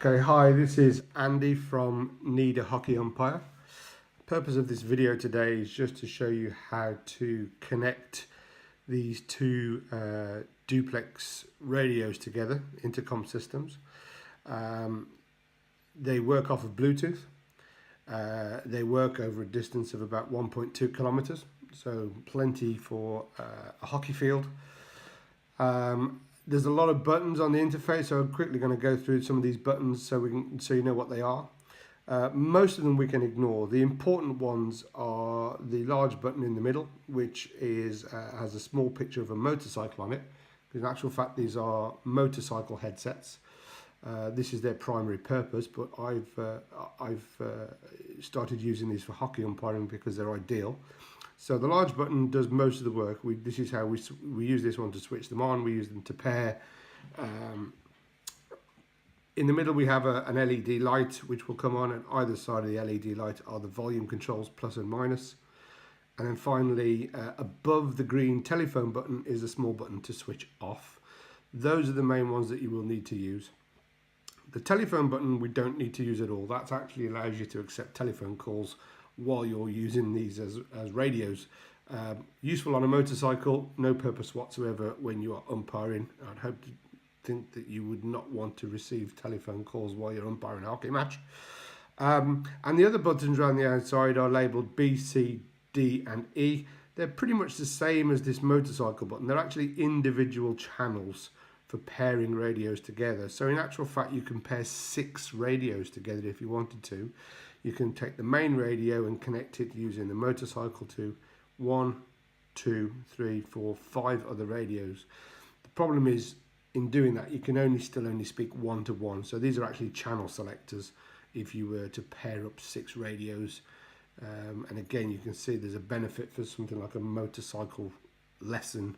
Okay, hi, this is Andy from Need a Hockey Umpire. The purpose of this video today is just to show you how to connect these two duplex radios together, intercom systems. They work off of Bluetooth. They work over a distance of about 1.2 kilometers, so plenty for a hockey field. There's a lot of buttons on the interface, so I'm quickly going to go through some of these buttons so you know what they are. Most of them we can ignore. The important ones are the large button in the middle, which has a small picture of a motorcycle on it. In actual fact, these are motorcycle headsets. This is their primary purpose, but I've started using these for hockey umpiring because they're ideal. So the large button does most of the work. This is how we use this one to switch them on. We use them to pair. In the middle we have an LED light which will come on, and either side of the LED light are the volume controls, plus and minus. And then finally, above the green telephone button is a small button to switch off. Those are the main ones that you will need to use. The telephone button we don't need to use at all. That actually allows you to accept telephone calls while you're using these as radios. Useful on a motorcycle, no purpose whatsoever when you are umpiring. I'd hope to think that you would not want to receive telephone calls while you're umpiring a hockey match. And the other buttons around the outside are labelled B, C, D and E. They're pretty much the same as this motorcycle button. They're actually individual channels for pairing radios together. So in actual fact, you can pair 6 radios together if you wanted to. You can take the main radio and connect it using the motorcycle to 1, 2, 3, 4, 5 other radios. The problem is, in doing that, you can still only speak one to one. So these are actually channel selectors if you were to pair up 6 radios. And again, you can see there's a benefit for something like a motorcycle lesson,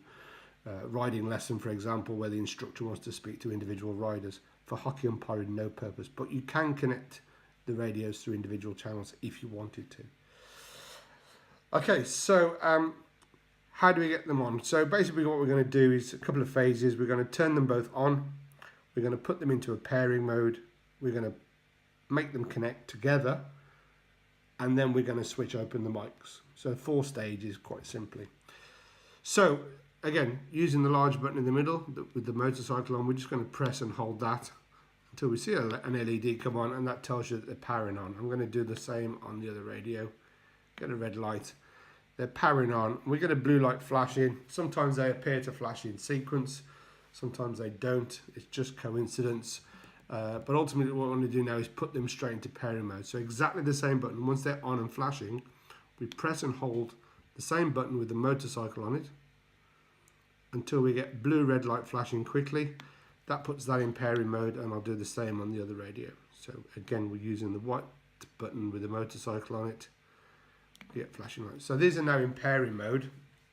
riding lesson, for example, where the instructor wants to speak to individual riders. For hockey umpiring, no purpose, but you can connect the radios through individual channels if you wanted to. Okay, so how do we get them on? So basically what we're going to do is a couple of phases. We're going to turn them both on. We're going to put them into a pairing mode. We're going to make them connect together. And then we're going to switch open the mics. So 4 stages, quite simply. So again, using the large button in the middle with the motorcycle on, we're just going to press and hold that until we see an LED come on, and that tells you that they're powering on. I'm going to do the same on the other radio. Get a red light. They're powering on. We get a blue light flashing. Sometimes they appear to flash in sequence. Sometimes they don't. It's just coincidence. But ultimately what we want to do now is put them straight into pairing mode. So exactly the same button. Once they're on and flashing, we press and hold the same button with the motorcycle on it until we get blue red light flashing quickly. That puts that in pairing mode, and I'll do the same on the other radio. So again, we're using the white button with the motorcycle on it. We get flashing lights. So these are now in pairing mode.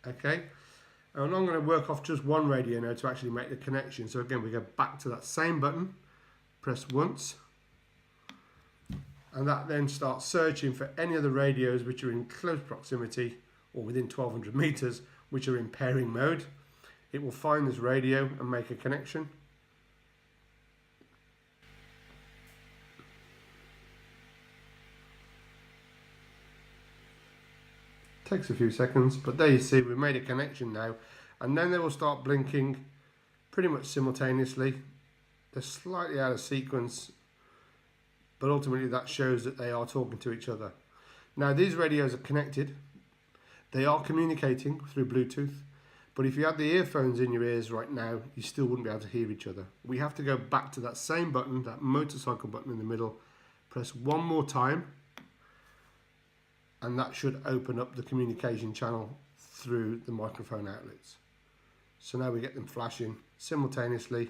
Okay, and I'm going to work off just one radio now to actually make the connection. So again, we go back to that same button, press once, and that then starts searching for any other radios which are in close proximity or within 1200 meters, which are in pairing mode. It will find this radio and make a connection. Takes a few seconds, but there you see we've made a connection now, and then they will start blinking pretty much simultaneously. They're slightly out of sequence, but ultimately that shows that they are talking to each other. Now these radios are connected. They are communicating through Bluetooth, but if you had the earphones in your ears right now, you still wouldn't be able to hear each other. We have to go back to that same button, that motorcycle button in the middle, press one more time, and that should open up the communication channel through the microphone outlets. So now we get them flashing simultaneously.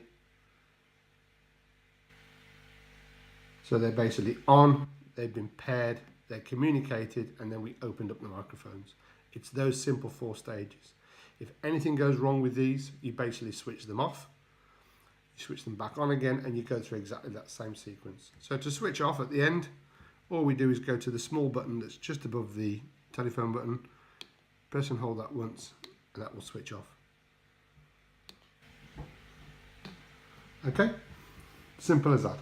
So they're basically on, they've been paired, they're communicated, and then we opened up the microphones. It's those simple 4 stages. If anything goes wrong with these, you basically switch them off, you switch them back on again, and you go through exactly that same sequence. So to switch off at the end, all we do is go to the small button that's just above the telephone button, press and hold that once, and that will switch off. Okay, simple as that.